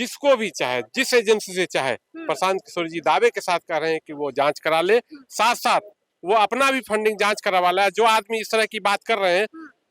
जिसको भी चाहे, जिस एजेंसी से चाहे, प्रशांत किशोर जी दावे के साथ कह रहे हैं कि वो जांच करा ले, साथ साथ वो अपना भी फंडिंग जांच करवा ला। जो आदमी इस तरह की बात कर रहे हैं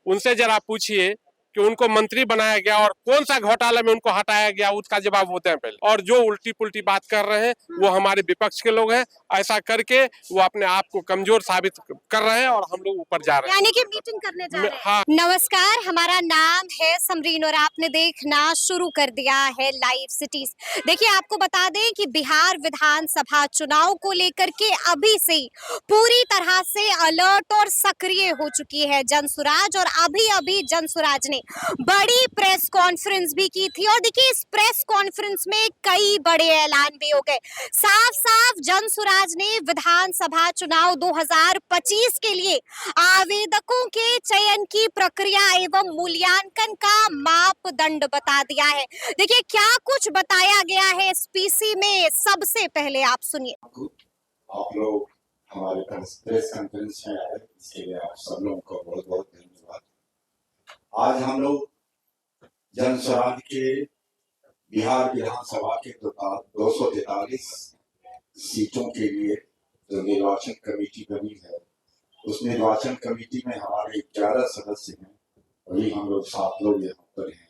उनसे जरा पूछिए कि उनको मंत्री बनाया गया और कौन सा घोटाला में उनको हटाया गया, उसका जवाब वो दें पहले। और जो उल्टी पुल्टी बात कर रहे हैं वो हमारे विपक्ष के लोग हैं। ऐसा करके वो अपने आप को कमजोर साबित कर रहे हैं और हम लोग ऊपर जा रहे हैं, यानी कि मीटिंग करने जा रहे हैं। हाँ। नमस्कार, हमारा नाम है समरीन और आपने देखना शुरू कर दिया है लाइव सिटीज। देखिए, आपको बता दें कि बिहार विधानसभा चुनाव को लेकर के अभी से पूरी तरह से अलर्ट और सक्रिय हो चुकी है जनसुराज। और अभी अभी जनसुराज ने बड़ी प्रेस कॉन्फ्रेंस भी की थी और देखिए, इस प्रेस कॉन्फ्रेंस में कई बड़े ऐलान भी हो गए। साफ साफ जनसुराज ने विधानसभा चुनाव 2025 के लिए आवेदकों के चयन की प्रक्रिया एवं मूल्यांकन का मापदंड बता दिया है। देखिए, क्या कुछ बताया गया है इस पीसी में, सबसे पहले आप सुनिए। आप लोग हमारे प्रेस कॉन्फ्रेंस में आए, इसके लिए आप सब लोगों को बहुत बहुत धन्यवाद। आज हम लोग जनसुराज के बिहार विधानसभा के 243 सीटों के लिए जो निर्वाचन कमेटी बनी है, उस निर्वाचन कमेटी में हमारे 11 सदस्य हैं। अभी हम लोग 7 लोग यहाँ पर हैं,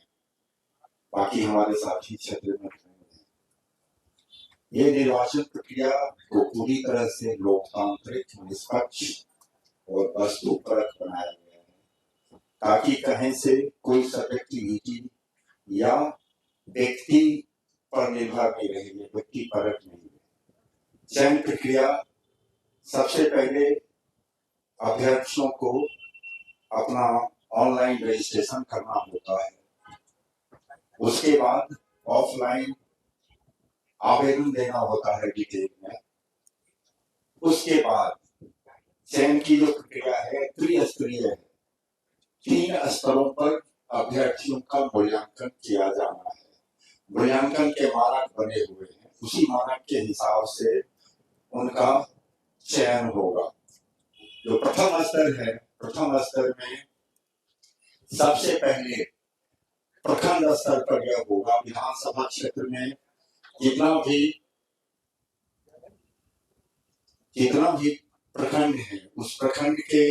बाकी हमारे साथी क्षेत्र में हैं। ये निर्वाचन प्रक्रिया को पूरी तरह से लोकतांत्रिक, निष्पक्ष और वस्तुपरक बनाया गया है, ताकि कहीं से कोई सब्जेक्टिविटी या व्यक्ति पर निर्भर नहीं रहे, व्यक्ति परक नहीं है। चयन प्रक्रिया सबसे पहले अभ्यर्थियों को अपना ऑनलाइन रजिस्ट्रेशन करना होता है। उसके बाद ऑफलाइन आवेदन देना होता है डिटेल में। उसके बाद चयन की जो प्रक्रिया है त्रिस्तरीय है। 3 स्तरों पर अभ्यर्थियों का मूल्यांकन किया जाना है। मूल्यांकन के मानक बने हुए हैं, उसी मानक के हिसाब से उनका चयन होगा। जो प्रथम स्तर है, प्रथम स्तर में सबसे पहले प्रखंड स्तर पर यह होगा। विधानसभा क्षेत्र में जितना भी प्रखंड है, उस प्रखंड के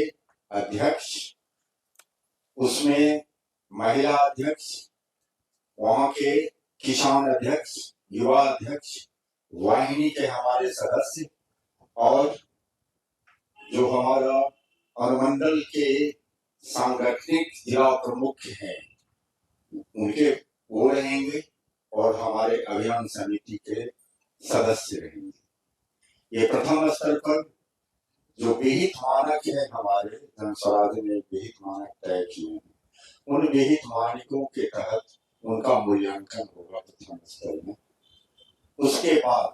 अध्यक्ष, उसमें महिला अध्यक्ष, वहां के किसान अध्यक्ष, युवा अध्यक्ष, वाहिनी के हमारे सदस्य और जो हमारा अनुमंडल के सांगठनिक जिला प्रमुख हैं, उनके वो रहेंगे और हमारे अभियान समिति के सदस्य रहेंगे। ये प्रथम स्तर पर जो विहित मानक है, हमारे जनसुराज ने विहित मानक तय किए हैं, उन विहित मानकों के तहत उनका मूल्यांकन होगा प्रथम स्तर में। उसके बाद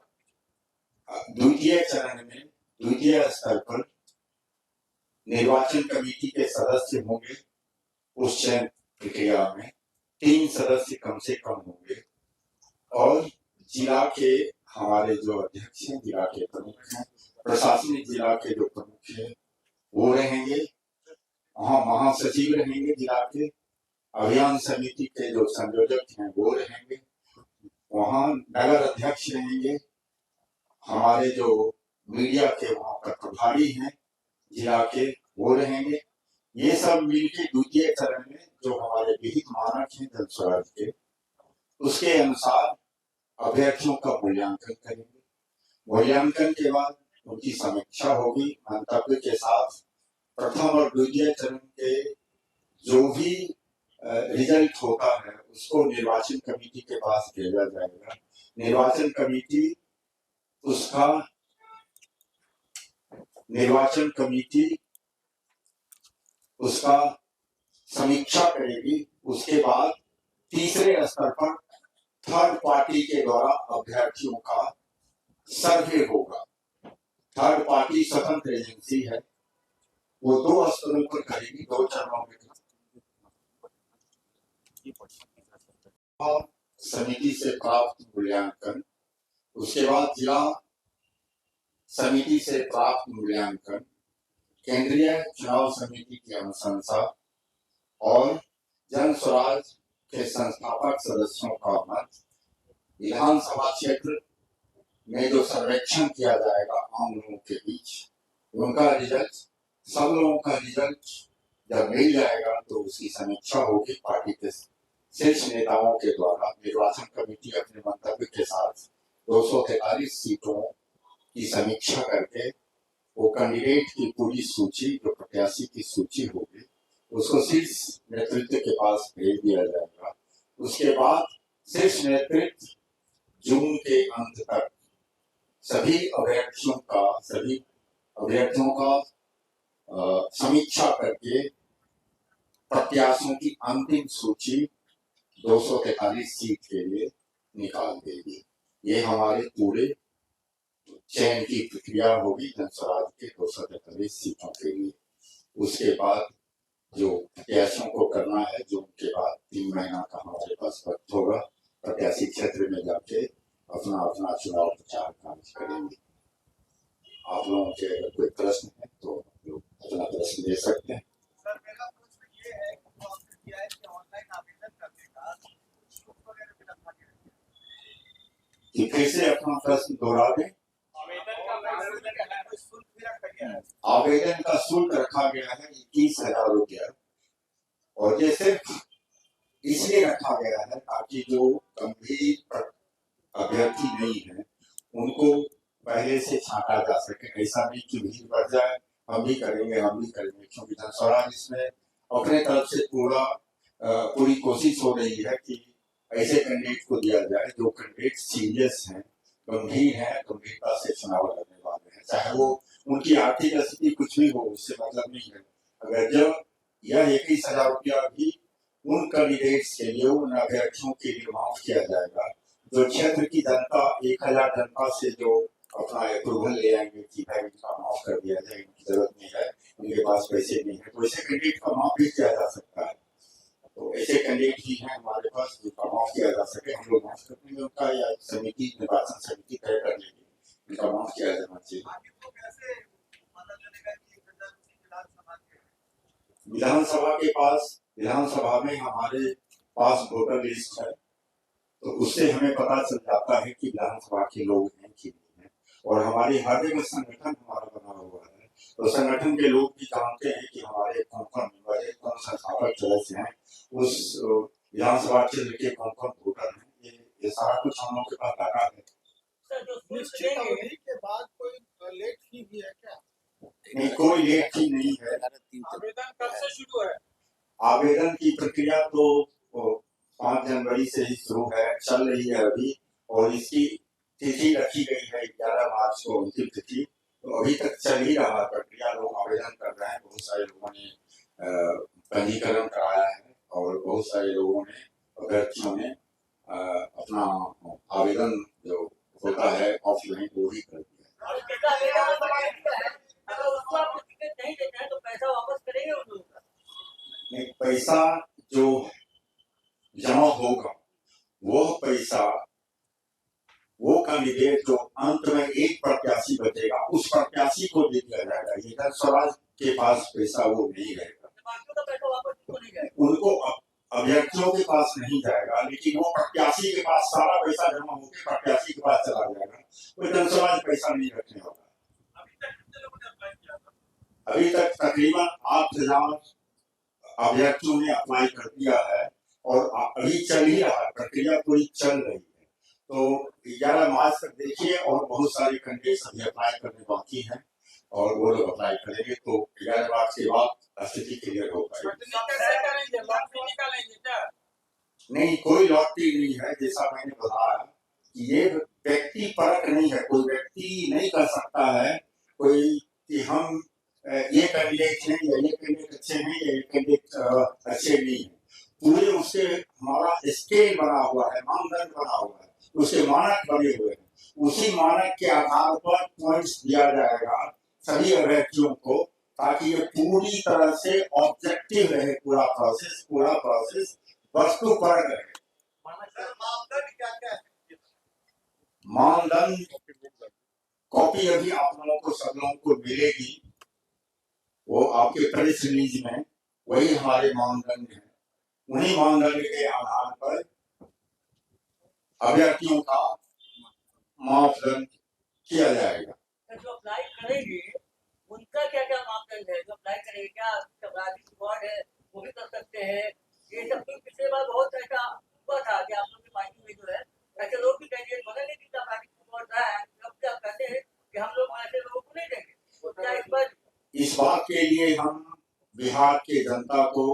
द्वितीय चरण में, द्वितीय स्तर पर निर्वाचन कमेटी के सदस्य होंगे। उस चयन प्रक्रिया में 3 सदस्य कम से कम होंगे और जिला के हमारे जो अध्यक्ष हैं, जिला के प्रमुख हैं, प्रशासनिक जिला के जो प्रमुख हैं वो रहेंगे। वहाँ महासचिव रहेंगे जिला के, अभियान समिति के जो संयोजक हैं वो रहेंगे, वहाँ नगर अध्यक्ष रहेंगे, हमारे जो मीडिया के वहाँ पर प्रभारी हैं जिला के वो रहेंगे। ये सब मिलकर द्वितीय चरण में जो हमारे विहित मानक हैं जनसुराज के, उसके अनुसार अभ्यर्थियों का मूल्यांकन करेंगे। मूल्यांकन के बाद उनकी समीक्षा होगी मंतव्य के साथ। प्रथम और द्वितीय चरण के जो भी रिजल्ट होता है उसको निर्वाचन कमेटी के पास भेजा जाएगा। निर्वाचन कमेटी उसका समीक्षा करेगी। उसके बाद तीसरे स्तर पर थर्ड पार्टी के द्वारा अभ्यर्थियों का सर्वे होगा। थर्ड पार्टी स्वतंत्र एजेंसी है, वो 2 स्तरों पर करेगी, 2 चरणों में। समिति से प्राप्त मूल्यांकन, उसके बाद जिला समिति से प्राप्त मूल्यांकन, केंद्रीय चुनाव समिति की अनुशंसा और जनसुराज के संस्थापक सदस्यों का मत, विधानसभा क्षेत्र में जो सर्वेक्षण किया जाएगा आम लोगों के बीच, उनका रिजल्ट, सब लोगों का रिजल्ट जब मिल जाएगा तो उसकी समीक्षा होगी पार्टी के शीर्ष नेताओं के द्वारा। निर्वाचन कमेटी अपने मंतव्य के साथ 243 सीटों की समीक्षा करके वो कैंडिडेट की पूरी सूची, जो प्रत्याशी की सूची होगी, उसको शीर्ष नेतृत्व के पास भेज दिया जाएगा। उसके बाद शीर्ष नेतृत्व जून के अंत तक सभी अभ्यर्थियों का समीक्षा करके प्रत्याशियों की अंतिम सूची 243 सीट के लिए निकाल देगी। ये हमारे पूरे चयन की प्रक्रिया होगी जनस्वराज के 243 सीटों के लिए। उसके बाद जो प्रत्याशियों को करना है, जो उनके बाद 3 महीना का हमारे पास वक्त होगा, प्रत्याशी क्षेत्र में जाके अपना अपना चुनाव प्रचार कार्य करेंगे। आप लोगों के अगर कोई प्रश्न है तो लोग अपना प्रश्न दे सकते हैं। सर, मेरा प्रश्न ये है कि जो आपने किया है कि ऑनलाइन आवेदन करने का शुल्क वगैरह भी रखा गया है, कि फिर से अपना प्रश्न दोहरा दें। आवेदन का शुल्क भी रखा गया है। आवेदन का शुल्क रखा गया है 21,000 रुपया, और ये सिर्फ इसलिए रखा गया है ताकि जो गंभीर अभ्यर्थी नहीं है उनको पहले से छांटा जा सके। ऐसा नहीं कि भीड़ बढ़ जाए, हम भी करेंगे, क्योंकि जनस्वराज इसमें अपने तरफ से पूरी कोशिश हो रही है कि ऐसे कैंडिडेट को दिया जाए जो कैंडिडेट सीरियस हैं, गंभीर हैं, गंभीरता से चुनाव लड़ने वाले हैं, चाहे वो उनकी आर्थिक स्थिति कुछ भी हो, उससे मतलब नहीं है। अगर जब यह 21,000 रुपया भी उन कैंडिडेट्स के लिए, उन अभ्यर्थियों के लिए माफ किया जाएगा जो क्षेत्र की जनता 1,000 जनता से जो अपना अप्रूवल ले आएंगे कि भाई इनका माफ कर दिया जाए, इनकी जरूरत नहीं है, इनके पास पैसे नहीं है, तो ऐसे कैंडिडेट का माफ भी किया जा सकता है। तो ऐसे कैंडिडेट भी हैं हमारे पास जिनका माफ किया जा सके, हम लोग माफ कर देंगे उनका, या समिति, निर्वाचन समिति तय कर लेगी इनका माफ किया जाना चाहिए। विधानसभा में हमारे पास वोटर लिस्ट है, तो उससे हमें पता चल जाता है कि विधानसभा के लोग हैं कि नहीं है। और हमारी हर जगह संगठन हमारा बना हुआ है, तो संगठन के लोग भी जानते हैं कि हमारे कौन कौन मेंबर है, कौन संस्थापक सदस्य हैं, उस विधानसभा क्षेत्र के कौन कौन वोटर हैं, ये सारा कुछ हम लोग के पास डाटा है। निश्चित अवधि के बाद कोई लेट फी भी है क्या? नहीं, कोई लेट फी नहीं है। आवेदन कब से शुरू है? आवेदन की प्रक्रिया तो 5 जनवरी से ही शुरू है, चल रही है अभी, और इसकी तिथि रखी गई है 11 मार्च को अंतिम तिथि। तो अभी तक चल ही रहा प्रक्रिया, लोग आवेदन कर रहे हैं, बहुत सारे लोगों ने पंजीकरण कराया है और बहुत सारे लोगों ने, अभ्यर्थियों ने अपना आवेदन जो होता है ऑफलाइन वो भी कर दिया। नहीं, पैसा जो जमा होगा वो पैसा वो कैंडिडेट जो अंत में एक प्रत्याशी बचेगा उस प्रत्याशी को दे दिया जाएगा। ये जनस्वराज के पास पैसा वो नहीं रहेगा, उनको अभ्यर्थियों के पास नहीं जाएगा, लेकिन वो प्रत्याशी के पास सारा पैसा जमा होकर प्रत्याशी के पास चला जाएगा। कोई जनस्वराज पैसा नहीं रखने वाला। अभी तक तकरीबन 8,000 अभ्यर्थियों ने अप्लाई कर दिया है और अभी चल ही रहा है, प्रक्रिया पूरी चल रही है। तो 11 मार्च तक देखिए, और बहुत सारे कैंडिडेट अभी अप्लाई करने बाकी हैं और वो लोग अप्लाई करेंगे तो 11 मार्च के बाद स्थिति क्लियर हो पाएगी। नहीं, कोई लॉटरी नहीं है, जैसा मैंने बताया कि ये व्यक्ति परक नहीं है, कोई व्यक्ति नहीं कर सकता है कोई कि हम ये कैंडिडेट हैं या ये कैंडिडेट अच्छे हैं या ये कैंडिडेट अच्छे नहीं है। पूरे उसके हमारा स्केल बना हुआ है, मानदंड बना हुआ है, उसके मानक बने हुए हैं, उसी मानक के आधार पर पॉइंट्स दिया जाएगा सभी अभ्यर्थियों को, ताकि ये पूरी तरह से ऑब्जेक्टिव रहे पूरा प्रोसेस वस्तुपरक रहे। मानदंड क्या क्या है? मानदंड कॉपी अभी आप लोगों को सब लोगों को मिलेगी, वो आपके प्रेस रिलीज में वही हमारे मानदंड हैं। उन्हीं मानदंड के आधार पर अभ्यर्थियों का मापदंड किया जाएगा। जो अप्लाई करेंगे उनका क्या क्या मापदंड है? जो अप्लाई करेंगे क्या आपराधिक रिकॉर्ड है वो भी कर सकते हैं? ये सब तो पिछले बार बहुत ऐसा हुआ था कि आप लोग की पार्टी में जो है ऐसे लोग भी कैंडिडेट बने लेकिन आपराधिक रिकॉर्ड रहा है, अब क्या कहते हैं कि हम लोग ऐसे लोगों को नहीं देंगे, तो क्या इस बात के लिए हम बिहार के जनता को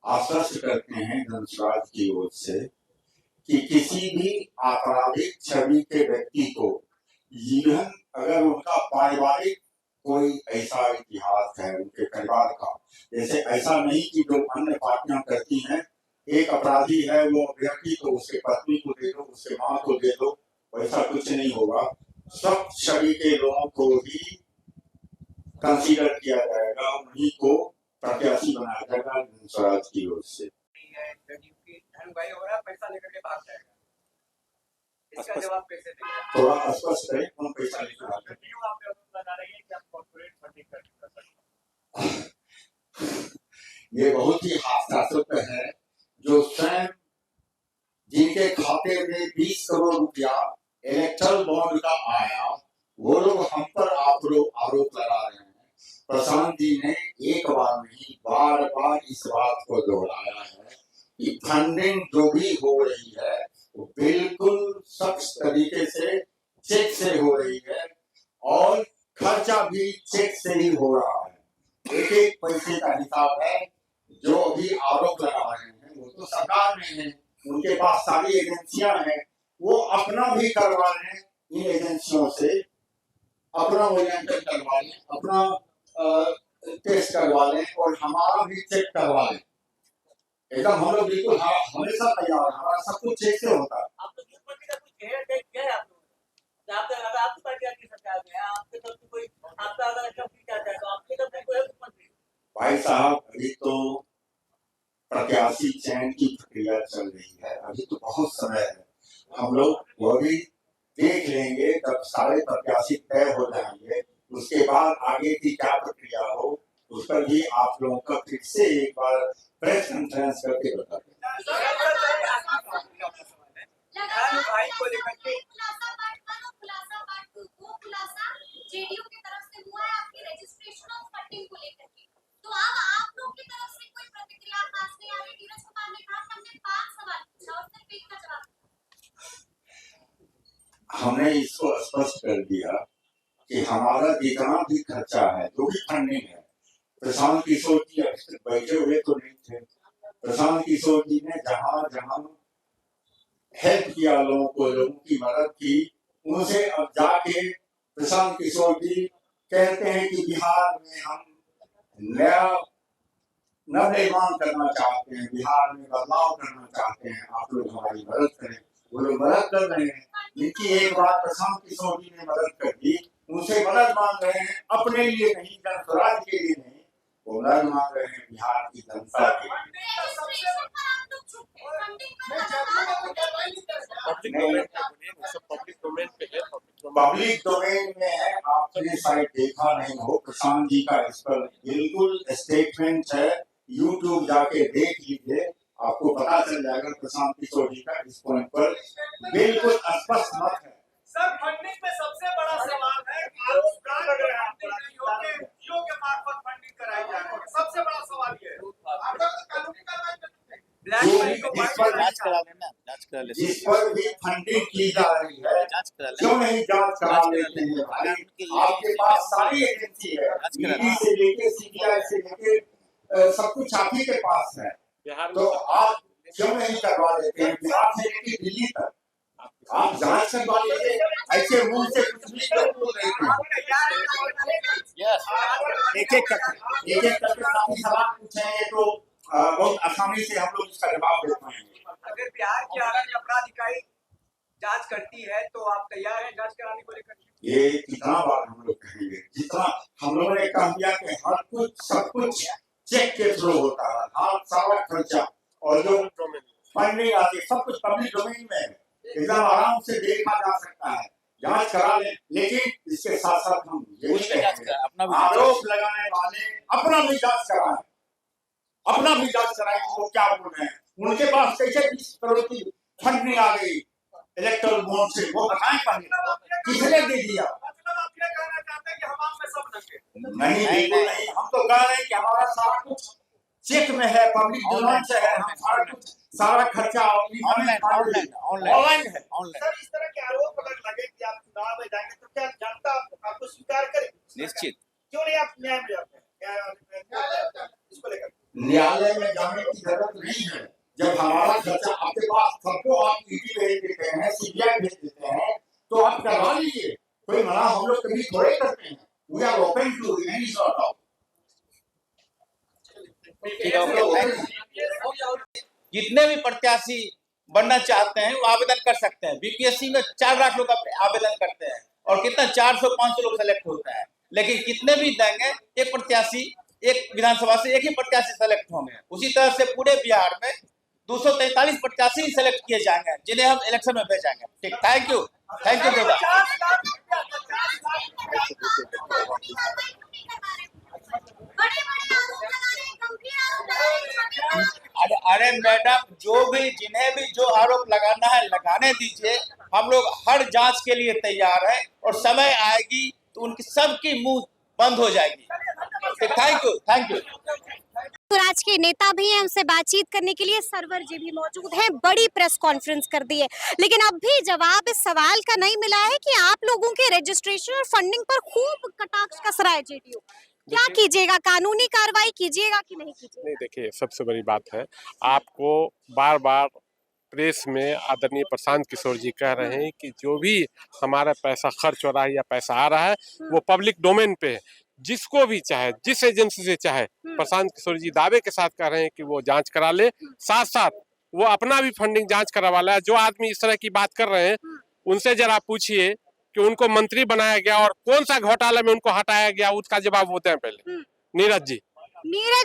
आश्वस्त करते हैं जनसुराज की ओर से कि किसी भी आपराधिक छवि के व्यक्ति को इवन अगर उनका पारिवारिक कोई ऐसा इतिहास है उनके परिवार का, जैसे ऐसा नहीं कि जो अन्य पार्टियां करती हैं, एक अपराधी है वो अभ्यर्थी तो उसके पत्नी को दे दो, उसके माँ को दे दो, वैसा कुछ नहीं होगा। सब छवि के लोगों को ही कंसीडर किया जाएगा, उन्हीं को प्रत्याशी बनाया जाएगा जनसुराज की ओर से। धन भाई हो रहा है, पैसा लेकर के भाग जाएगा, इसका जवाब कैसे देंगे? थोड़ा स्पष्ट करें, कौन पैसा लेकर भाग जाएगा? क्यों आप बता रही है कि आप कॉर्पोरेट फंडिंग कर सकते हैं? ये बहुत ही हास्यास्पद है, जो स्वयं जिनके खाते में 20 करोड़ रुपया इलेक्ट्रल बॉन्ड का आया, वो लोग हम पर आरोप लगा रहे हैं। प्रशांत जी ने एक बार नहीं बार बार इस बात को दोहराया है कि फंडिंग जो भी हो रही है वो बिल्कुल सख्त तरीके से चेक से हो रही है और खर्चा भी चेक से ही हो रहा है। एक एक पैसे का हिसाब है। जो अभी आरोप लगा रहे हैं वो तो सरकार में है, उनके पास सारी एजेंसियां हैं, वो अपना भी करवा लें, इन एजेंसियों से अपना मूल्यांकन करवा लें, अपना टेस्ट करवा लें और हमारा भी चेक करवा लें। एकदम हम लोग बिल्कुल हमेशा तैयार है, हमारा सब कुछ चेक से होता है। आप तो मुख्यमंत्री का कुछ हेयर टेक किया है आप लोगों ने? आपकी पार्टी आपकी सरकार में है, आपके तरफ से कोई आपका अगर अच्छा की जाता है तो आपकी तरफ से कोई मुख्यमंत्री? भाई साहब, अभी तो प्रत्याशी चयन की प्रक्रिया चल रही है, अभी तो बहुत समय है। हम लोग वो भी देख लेंगे, जब सारे प्रत्याशी तय हो जाएंगे उसके बाद आगे की क्या प्रक्रिया हो उस पर भी आप लोगों का फिर से एक बार प्रेस कॉन्फ्रेंस करके बता दें। भाई को लेकर के जेडीयू की तरफ से हुआ है आपकी रजिस्ट्रेशन ऑफ फंडिंग को लेकर के, तो अब आप लोग की तरफ से कोई प्रतिक्रिया खास नहीं आ रही। नीरज कुमार ने कहा हमने 5 सवाल पूछा और सिर्फ एक का जवाब। हमने इसको स्पष्ट कर दिया कि हमारा जितना भी खर्चा है, जो भी फंडिंग है, प्रशांत किशोर जी अभी तक बैठे हुए तो नहीं थे। प्रशांत किशोर जी ने जहां जहां हेल्प किया लोगों को, लोगों की मदद की, उनसे अब जाके प्रशांत किशोर जी कहते हैं कि बिहार में हम नया नवनिर्माण करना चाहते हैं, बिहार में बदलाव करना चाहते हैं, आप लोग हमारी मदद करें। वो लोग मदद कर रहे हैं। इनकी एक बार प्रशांत किशोर जी ने मदद कर दी, उनसे मदद मांग रहे हैं, अपने लिए नहीं, जनसुराज के लिए नहीं, वो मदद मांग रहे हैं बिहार की जनता के लिए। पब्लिक डोमेन में है, आपने शायद देखा नहीं हो, प्रशांत जी का इस पर बिल्कुल स्टेटमेंट है, यूट्यूब जाके देख लीजिए, आपको पता चल जाएगा प्रशांत किशोर जी का इस पॉइंट पर बिल्कुल स्पष्ट मत है। सर, फंडिंग में सबसे बड़ा सवाल है कि जियो के मार्फत फंडिंग कराई जा रही है, सबसे बड़ा सवाल ये है। आप लोग कानूनी कार्रवाई करेंगे, जिस पर भी फंडिंग की जा रही है, क्यों नहीं जांच करा लेते हैं भाई? आपके पास सारी एजेंसी है, ईडी से लेके सीबीआई से लेके सब कुछ आप ही के पास है, तो आप क्यों नहीं करवा लेते हैं? बिहार से लेके दिल्ली तक आप जांच करवा लीजिए, ऐसे मुंह से कुछ भी बोल रहे थे। एक एक करके काफी सवाल पूछेंगे तो बहुत आसानी से हम लोग इसका जवाब दे पाएंगे। अगर बिहार की आगे अपराध इकाई जांच करती है तो आप तैयार हैं जांच कराने को लेकर? ये कितना बार हम लोग कहेंगे, जितना हम लोगों ने कह दिया कि हर कुछ सब कुछ चेक के थ्रू होता है, हर सारा खर्चा और जो फंडिंग आती है सब कुछ पब्लिक डोमेन में है, एकदम आराम से देखा जा सकता है, जांच करा ले। लेकिन इसके साथ साथ हम ये आरोप लगाने वाले अपना भी जांच कराएं, अपना भी जांच कराएं, वो क्या बोल रहे हैं, उनके पास कैसे 20 करोड़ की फंडिंग आ गई, इलेक्ट्रल बॉन्ड से, वो बताएं पहले किसने दे दिया? मतलब आप ये कहना चाहते हैं कि हम आप में सब दंगे? नहीं, बिल्कुल नहीं। हम तो कह रहे हैं कि हमारा सारा कुछ चेक में है, पब्लिक डिमांड से है, हम सारा खर्चा ऑनलाइन है। सर, इस तरह के आरोप अगर लगे कि आप चुनाव में जाएंगे तो क्या जनता आपको स्वीकार करेगी? निश्चित। क्यों नहीं आप न्याय में जाते हैं इसको लेकर? न्यायालय में जाने की जरूरत नहीं है। जब हमारा खर्चा आपके पास, सबको आप ईडी भेज देते हैं, सीबीआई भेज देते हैं, तो आप करवा लीजिए, कोई मना हम लोग कभी थोड़े करते हैं। We are open to any sort of. जितने भी प्रत्याशी बनना चाहते हैं वो आवेदन कर सकते हैं। बीपीएससी में 4 लाख लोग आवेदन करते हैं और कितना 400-500 लोग सेलेक्ट होता है, लेकिन कितने भी देंगे एक प्रत्याशी, एक विधानसभा से एक ही प्रत्याशी सेलेक्ट होंगे। उसी तरह से पूरे बिहार में 243 प्रत्याशी सेलेक्ट किए जाएंगे जिन्हें हम इलेक्शन में भेजेंगे। ठीक, थैंक यू देवा। अरे मैडम, जिन्हें भी जो आरोप लगाना है लगाने दीजिए। हम लोग हर जांच के लिए तैयार है और समय आएगी तो उनकी सबकी मुंह बंद हो जाएगी। Thank you. स्वराज के नेता भी हैं, हमसे बातचीत करने के लिए सरवर जी भी मौजूद हैं। बड़ी प्रेस कॉन्फ्रेंस कर दी है, लेकिन अब भी जवाब इस सवाल का नहीं मिला है कि आप लोगों के रजिस्ट्रेशन और फंडिंग पर खूब कटाक्ष कस रहा है जेडीयू। क्या कीजिएगा? कानूनी कार्रवाई कीजिएगा कि नहीं कीजिएगा? नहीं, देखिए, सबसे बड़ी बात है, आपको बार बार प्रेस में आदरणीय प्रशांत किशोर जी कह रहे हैं कि जो भी हमारा पैसा खर्च हो रहा है या पैसा आ रहा है वो पब्लिक डोमेन पे है। जिसको भी चाहे, जिस एजेंसी से चाहे, प्रशांत किशोर जी दावे के साथ कह रहे हैं कि वो जांच करा ले, साथ साथ वो अपना भी फंडिंग जांच करवा ले। जो आदमी इस तरह की बात कर रहे हैं उनसे जरा पूछिए कि उनको मंत्री बनाया गया और कौन सा घोटाला में उनको हटाया गया, उसका जवाब होते हैं पहले नीरज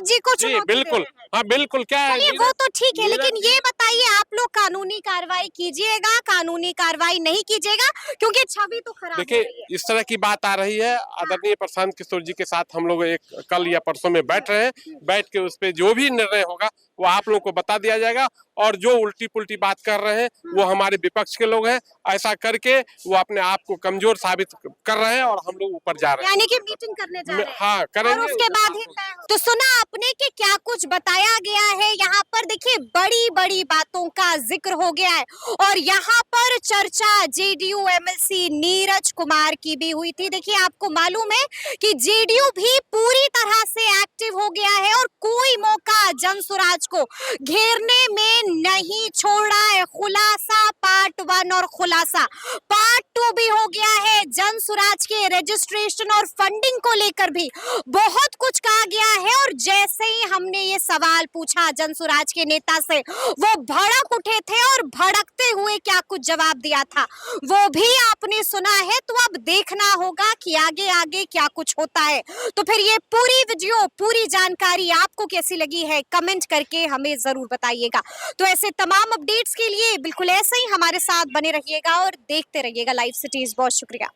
जी को चुनौती बिल्कुल, हाँ बिल्कुल। क्या है, चलिए वो तो ठीक है, लेकिन ये बताइए आप लोग कानूनी कार्रवाई कीजिएगा, कानूनी कार्रवाई नहीं कीजिएगा? क्योंकि छवि तो खराब हो देखिए, रही है। इस तरह की बात आ रही है। आदरणीय प्रशांत किशोर जी के साथ हम लोग एक कल या परसों में बैठ रहे हैं। बैठ के उस पे जो भी निर्णय होगा वो आप लोगों को बता दिया जाएगा। और जो उल्टी पुल्टी बात कर रहे हैं वो हमारे विपक्ष के लोग हैं। ऐसा करके वो अपने आप को कमजोर साबित कर रहे हैं और हम लोग ऊपर जा रहे हैं। यानी कि मीटिंग करने जा रहे हैं। हाँ, करेंगे। और उसके बाद ही तो सुना आपने कि क्या कुछ बताया गया है यहाँ पर। देखिए, बड़ी बड़ी बातों का जिक्र हो गया है और यहाँ पर चर्चा जेडीयू एमएलसी नीरज कुमार की भी हुई थी। देखिए, आपको मालूम है कि जेडीयू भी पूरी तरह से एक्टिव हो गया है और कोई मौका जनसुराज को घेरने में नहीं छोड़ रहा है। खुलासा पार्ट 1 और खुलासा पार्ट 2 भी हो गया है। जनसुराज के रजिस्ट्रेशन और फंडिंग को लेकर भी बहुत कुछ कहा गया है और जैसे ही हमने ये सवाल पूछा जनसुराज के नेता से, वो भड़क उठे थे और भड़कते हुए क्या कुछ जवाब दिया था वो भी आपने सुना है। तो अब देखना होगा कि आगे आगे क्या कुछ होता है। तो फिर ये पूरी वीडियो, पूरी जानकारी आपको कैसी लगी है, कमेंट करके हमें जरूर बताइएगा। तो ऐसे तमाम अपडेट्स के लिए बिल्कुल ऐसे ही हमारे साथ बने रहिएगा और देखते रहिएगा लाइव सिटीज। बहुत शुक्रिया।